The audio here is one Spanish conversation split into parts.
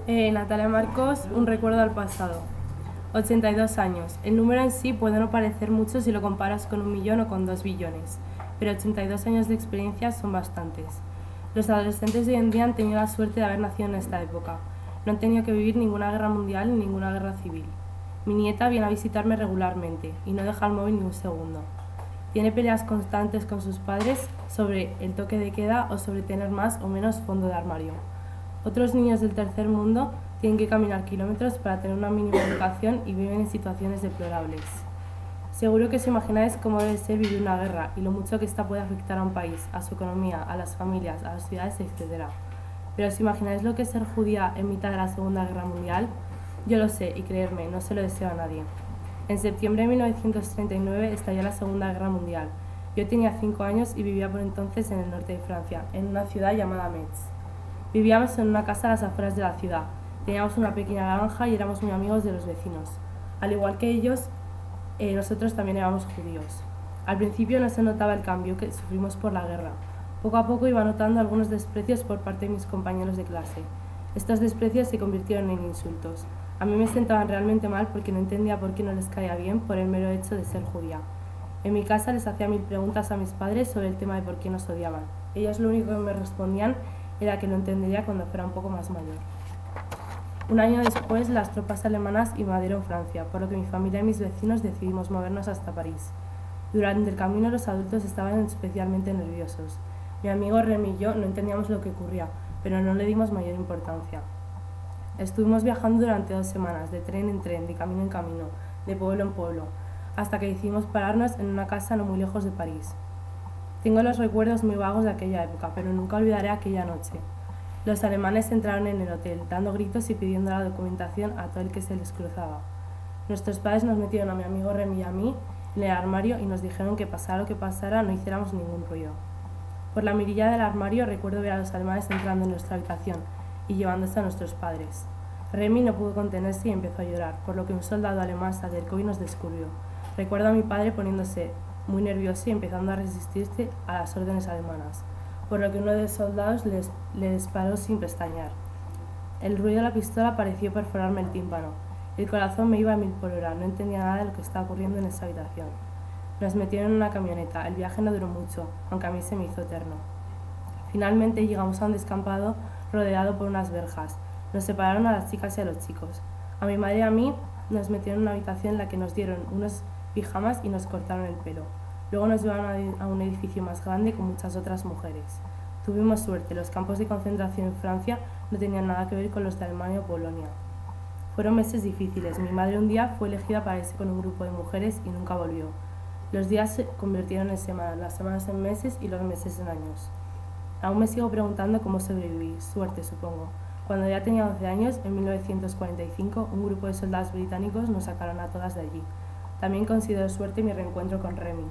Natalia Marcos, un recuerdo al pasado. 82 años. El número en sí puede no parecer mucho si lo comparas con 1 millón o con 2 billones, pero 82 años de experiencia son bastantes. Los adolescentes de hoy en día han tenido la suerte de haber nacido en esta época. No han tenido que vivir ninguna guerra mundial ni ninguna guerra civil. Mi nieta viene a visitarme regularmente y no deja el móvil ni un segundo. Tiene peleas constantes con sus padres sobre el toque de queda o sobre tener más o menos fondo de armario. Otros niños del tercer mundo tienen que caminar kilómetros para tener una mínima educación y viven en situaciones deplorables. Seguro que os imagináis cómo debe ser vivir una guerra y lo mucho que esta puede afectar a un país, a su economía, a las familias, a las ciudades, etc. Pero ¿os imagináis lo que es ser judía en mitad de la Segunda Guerra Mundial? Yo lo sé y creedme, no se lo deseo a nadie. En septiembre de 1939 estalló la Segunda Guerra Mundial. Yo tenía 5 años y vivía por entonces en el norte de Francia, en una ciudad llamada Metz. Vivíamos en una casa a las afueras de la ciudad. Teníamos una pequeña granja y éramos muy amigos de los vecinos. Al igual que ellos, nosotros también éramos judíos. Al principio no se notaba el cambio que sufrimos por la guerra. Poco a poco iba notando algunos desprecios por parte de mis compañeros de clase. Estos desprecios se convirtieron en insultos. A mí me sentaban realmente mal porque no entendía por qué no les caía bien por el mero hecho de ser judía. En mi casa les hacía 1000 preguntas a mis padres sobre el tema de por qué nos odiaban. Ellos lo único que me respondían era que lo entendería cuando fuera un poco más mayor. Un año después, las tropas alemanas invadieron Francia, por lo que mi familia y mis vecinos decidimos movernos hasta París. Durante el camino los adultos estaban especialmente nerviosos. Mi amigo Remy y yo no entendíamos lo que ocurría, pero no le dimos mayor importancia. Estuvimos viajando durante 2 semanas, de tren en tren, de camino en camino, de pueblo en pueblo, hasta que decidimos pararnos en una casa no muy lejos de París. Tengo los recuerdos muy vagos de aquella época, pero nunca olvidaré aquella noche. Los alemanes entraron en el hotel, dando gritos y pidiendo la documentación a todo el que se les cruzaba. Nuestros padres nos metieron a mi amigo Remy y a mí en el armario y nos dijeron que pasara lo que pasara, no hiciéramos ningún ruido. Por la mirilla del armario recuerdo ver a los alemanes entrando en nuestra habitación y llevándose a nuestros padres. Remy no pudo contenerse y empezó a llorar, por lo que un soldado alemán se acercó y nos descubrió. Recuerdo a mi padre poniéndose muy nervioso y empezando a resistirse a las órdenes alemanas, por lo que uno de los soldados le disparó sin pestañear. El ruido de la pistola pareció perforarme el tímpano. El corazón me iba a 1000 por hora, no entendía nada de lo que estaba ocurriendo en esa habitación. Nos metieron en una camioneta, el viaje no duró mucho, aunque a mí se me hizo eterno. Finalmente llegamos a un descampado rodeado por unas verjas. Nos separaron a las chicas y a los chicos. A mi madre y a mí nos metieron en una habitación en la que nos dieron unos pijamas y nos cortaron el pelo. Luego nos llevaron a un edificio más grande con muchas otras mujeres. Tuvimos suerte, los campos de concentración en Francia no tenían nada que ver con los de Alemania o Polonia. Fueron meses difíciles. Mi madre un día fue elegida para irse con un grupo de mujeres y nunca volvió. Los días se convirtieron en semanas, las semanas en meses y los meses en años. Aún me sigo preguntando cómo sobreviví. Suerte, supongo. Cuando ya tenía 11 años, en 1945, un grupo de soldados británicos nos sacaron a todas de allí. También considero suerte mi reencuentro con Remy.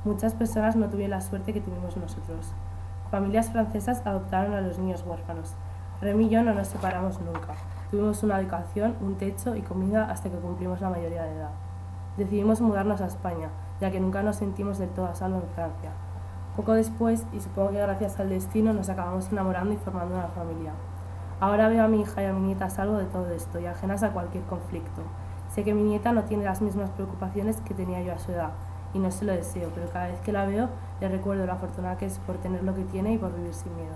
Muchas personas no tuvieron la suerte que tuvimos nosotros. Familias francesas adoptaron a los niños huérfanos. Remy y yo no nos separamos nunca. Tuvimos una educación, un techo y comida hasta que cumplimos la mayoría de edad. Decidimos mudarnos a España, ya que nunca nos sentimos del todo a salvo en Francia. Poco después, y supongo que gracias al destino, nos acabamos enamorando y formando una familia. Ahora veo a mi hija y a mi nieta a salvo de todo esto y ajenas a cualquier conflicto. Sé que mi nieta no tiene las mismas preocupaciones que tenía yo a su edad, y no se lo deseo, pero cada vez que la veo le recuerdo lo afortunada que es por tener lo que tiene y por vivir sin miedo.